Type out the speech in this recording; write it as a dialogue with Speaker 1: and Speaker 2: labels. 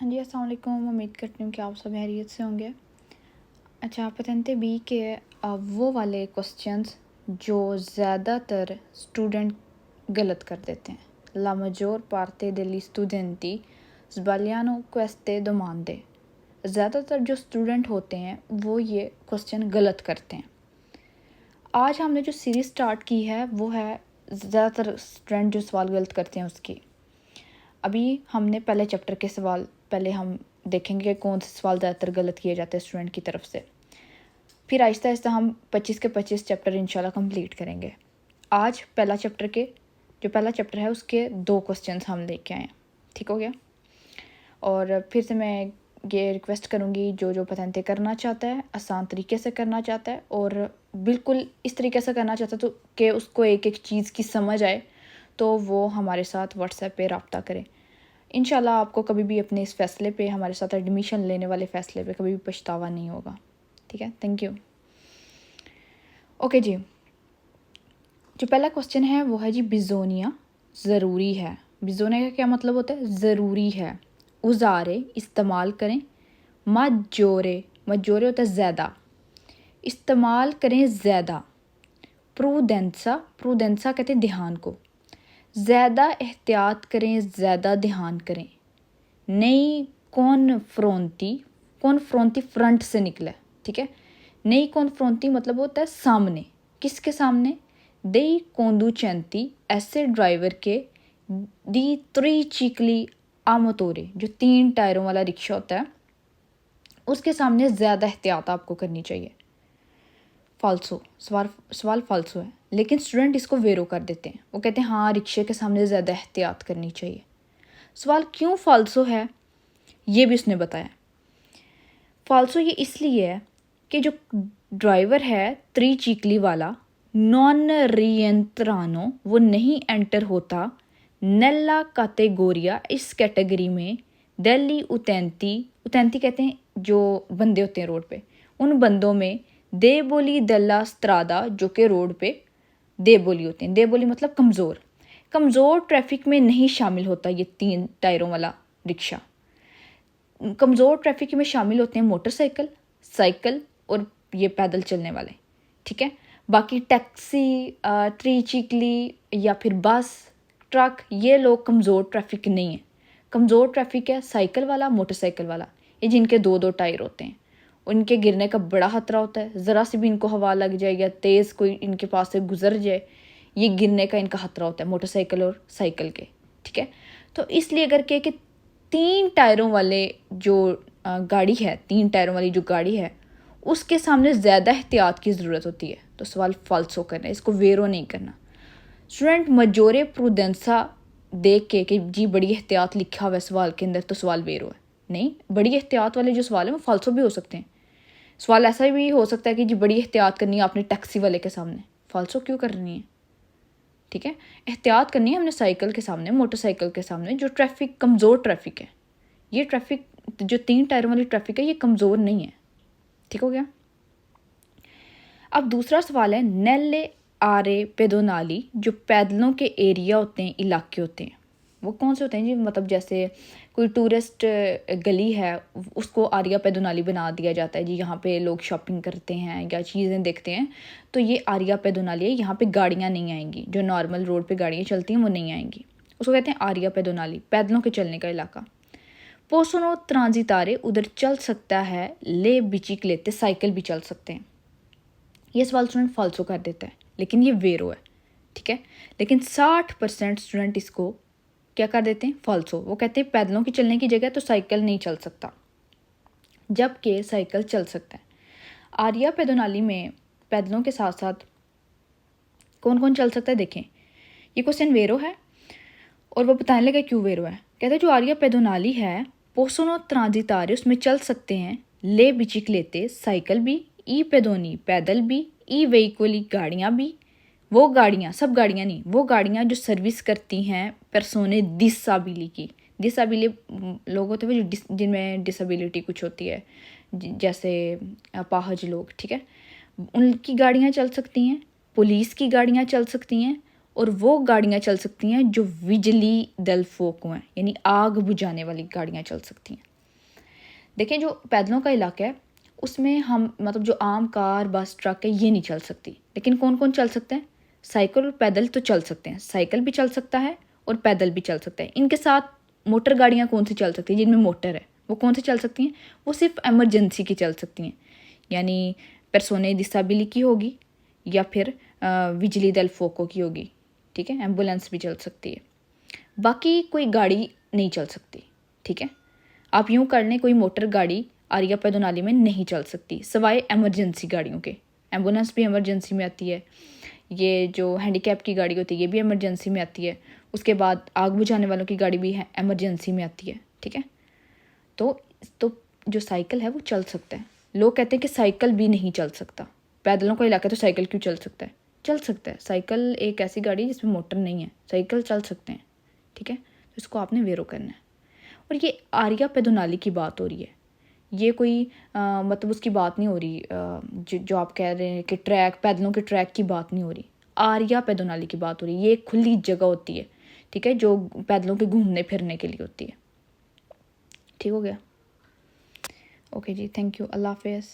Speaker 1: हाँ जी, अस्सलाम वालेकुम। उम्मीद करती हूँ कि आप सब खैरियत से होंगे। अच्छा, पतंते बी के वो वाले क्वेश्चंस जो ज़्यादातर स्टूडेंट गलत कर देते हैं। La maggior parte degli studenti sbagliano queste domande। ज़्यादातर जो स्टूडेंट होते हैं वो ये क्वेश्चन गलत करते हैं। आज हमने जो सीरीज़ स्टार्ट की है वो है ज़्यादातर स्टूडेंट जो सवाल गलत करते हैं उसकी। अभी हमने पहले चैप्टर के सवाल पहले हम देखेंगे कि कौन से सवाल ज़्यादातर गलत किए जाते हैं स्टूडेंट की तरफ से। फिर आहिस्ता आहिस्ता हम 25 के 25 चैप्टर इंशाल्लाह कंप्लीट करेंगे। आज पहला चैप्टर है उसके 2 क्वेश्चंस हम लेके आए हैं। ठीक हो गया। और फिर से मैं ये रिक्वेस्ट करूँगी जो पतंते करना चाहता है आसान तरीके से करना चाहता है और बिल्कुल इस तरीके से करना चाहता है तो कि उसको एक एक चीज़ की समझ आए, तो वो हमारे साथ व्हाट्सएप पे रब्ता करें। इंशाल्लाह आपको कभी भी अपने इस फ़ैसले पे, हमारे साथ एडमिशन लेने वाले फ़ैसले पे कभी भी पछतावा नहीं होगा। ठीक है, थैंक यू। ओके जी, जो पहला क्वेश्चन है वो है जी बिज़ोनिया ज़रूरी है। बिज़ोनिया का क्या मतलब होता है? ज़रूरी है। उज़ारे इस्तेमाल करें। मजोरे होता है ज़्यादा, इस्तेमाल करें ज़्यादा। प्रूडेंसा कहते हैं ध्यान को। ज़्यादा एहतियात करें, ज़्यादा ध्यान करें। नई कॉन्फ्रोंटी फ्रंट से निकला है। ठीक है, नई कॉन्फ्रोंटी मतलब होता है सामने। किसके सामने? दई कोंदुचेंती ऐसे ड्राइवर के दी त्रिचिकली आमोतोरे, जो 3 टायरों वाला रिक्शा होता है उसके सामने ज़्यादा एहतियात आपको करनी चाहिए। फाल्सो सवाल फाल्सो है, लेकिन स्टूडेंट इसको वेरो कर देते हैं। वो कहते हैं हाँ, रिक्शे के सामने ज़्यादा एहतियात करनी चाहिए। सवाल क्यों फाल्सो है ये भी उसने बताया। फाल्सो ये इसलिए है कि जो ड्राइवर है त्रिचिकली वाला नॉन रियंत्रानो वो नहीं एंटर होता नेला कैटेगोरिया, इस कैटेगरी में दिल्ली उतैंती कहते हैं जो बंदे होते हैं रोड पे, उन बंदों में दे बोली दल्ला स्त्रादा जो कि रोड पे दे बोली होते हैं। दे बोली मतलब कमज़ोर ट्रैफिक में नहीं शामिल होता ये 3 टायरों वाला रिक्शा। कमज़ोर ट्रैफिक में शामिल होते हैं मोटरसाइकिल, साइकिल और ये पैदल चलने वाले। ठीक है, बाकी टैक्सी, ट्रिचिकली या फिर बस, ट्रक, ये लोग कमज़ोर ट्रैफिक नहीं है। कमज़ोर ट्रैफिक है साइकिल वाला, मोटरसाइकिल वाला, ये जिनके 2-2 टायर होते हैं। उनके गिरने का बड़ा खतरा होता है। ज़रा से भी इनको हवा लग जाए या तेज़ कोई इनके पास से गुजर जाए, ये गिरने का इनका खतरा होता है मोटरसाइकिल और साइकिल के। ठीक है, तो इसलिए अगर कि 3 टायरों वाले जो गाड़ी है, 3 टायरों वाली जो गाड़ी है उसके सामने ज़्यादा एहतियात की ज़रूरत होती है। तो सवाल फाल्सो करना है, इसको वेरो नहीं करना। स्टूडेंट मजोरे प्रूडेंसा देख के कि जी बड़ी एहतियात लिखा हुआ है सवाल के अंदर तो सवाल वेरो है, नहीं। बड़ी एहतियात वाले जो सवाल हैं वो फाल्सो भी हो सकते हैं। सवाल ऐसा भी हो सकता है कि जी बड़ी एहतियात करनी है आपने टैक्सी वाले के सामने, फाल्सो क्यों करनी है? ठीक है, एहतियात करनी है हमने साइकिल के सामने, मोटरसाइकिल के सामने, जो ट्रैफिक कमज़ोर ट्रैफिक है। ये ट्रैफिक जो 3 टायरों वाली ट्रैफिक है ये कमज़ोर नहीं है। ठीक हो गया। अब दूसरा सवाल है नेले आरे पेदोनाली, जो पैदलों के एरिया होते हैं, इलाके होते हैं, वो कौन से होते हैं जी? मतलब जैसे कोई टूरिस्ट गली है उसको आरिया पेदोनाली बना दिया जाता है जी, यहाँ पे लोग शॉपिंग करते हैं या चीज़ें देखते हैं, तो ये आरिया पेदोनाली है। यहाँ पे गाड़ियाँ नहीं आएंगी, जो नॉर्मल रोड पे गाड़ियाँ चलती हैं वो नहीं आएंगी, उसको कहते हैं आरिया पेदोनाली, पैदलों के चलने का इलाका। पोसोनो ट्रांजितारे उधर चल सकता है, ले बिचिकलेते साइकिल भी चल सकते हैं। ये सवाल स्टूडेंट फाल्सो कर देता है, लेकिन ये वेरो है। ठीक है, लेकिन 60% स्टूडेंट इसको क्या कर देते हैं? फाल्सो। वो कहते हैं पैदलों की चलने की जगह तो साइकिल नहीं चल सकता, जबकि साइकिल चल सकता है। आरिया पेदोनाली में पैदलों के साथ साथ कौन कौन चल सकता है देखें। ये क्वेश्चन वेरो है और वो बताने लगा क्यों वेरो है। कहते हैं जो आरिया पेदोनाली है पोसोनो ट्रांजितारे उसमें चल सकते हैं ले बिचिकलेते साइकिल भी, ई पेदोनी पैदल भी, ई वेहिकुली गाड़ियाँ भी। वो गाड़ियाँ, सब गाड़ियाँ नहीं, वो गाड़ियाँ जो सर्विस करती हैं पर्सोने डिसाबिली की। डिसाबिली लोग होते हैं जो जिनमें डिसेबिलिटी कुछ होती है, जैसे अपाहज लोग। ठीक है, उनकी गाड़ियाँ चल सकती हैं, पुलिस की गाड़ियाँ चल सकती हैं, और वो गाड़ियाँ चल सकती हैं जो बिजली दल फोक हैं, यानी आग बुझाने वाली गाड़ियाँ चल सकती हैं। देखें जो पैदलों का इलाका है उसमें हम मतलब जो आम कार बस ट्रक है ये नहीं चल सकती, लेकिन कौन कौन चल सकते हैं? साइकिल और पैदल तो चल सकते हैं, साइकिल भी चल सकता है और पैदल भी चल सकता है। इनके साथ मोटर गाड़ियाँ कौन सी चल सकती हैं जिनमें मोटर है, वो कौन सी चल सकती हैं? वो सिर्फ एमरजेंसी की चल सकती हैं, यानी परसोने डिसेबिली की होगी या फिर बिजली दल फोको की होगी, ठीक है। एम्बुलेंस भी चल सकती है, बाकी कोई गाड़ी नहीं चल सकती, ठीक है। आप यूँ कर लें कोई मोटर गाड़ी आरिया पैदोनाली में नहीं चल सकती सवाए एमरजेंसी गाड़ियों के। एम्बुलेंस भी एमरजेंसी में आती है, ये जो हैंडीकैप की गाड़ी होती है ये भी एमरजेंसी में आती है, उसके बाद आग बुझाने वालों की गाड़ी भी है एमरजेंसी में आती है, ठीक है। तो जो साइकिल है वो चल सकता है। लोग कहते हैं कि साइकिल भी नहीं चल सकता, पैदलों का इलाका है तो साइकिल क्यों चल सकता है? चल सकता है, साइकिल एक ऐसी गाड़ी जिसमें मोटर नहीं है, साइकिल चल सकते हैं, ठीक है। तो इसको आपने वेरो करना है। और ये आरिया पैदोनाली की बात हो रही है, ये कोई मतलब उसकी बात नहीं हो रही, जो आप कह रहे हैं कि ट्रैक पैदलों के ट्रैक की बात नहीं हो रही, आरिया पैदोनाली की बात हो रही है। ये एक खुली जगह होती है, ठीक है, जो पैदलों के घूमने फिरने के लिए होती है। ठीक हो गया? ओके जी, थैंक यू, अल्लाह हाफिज़।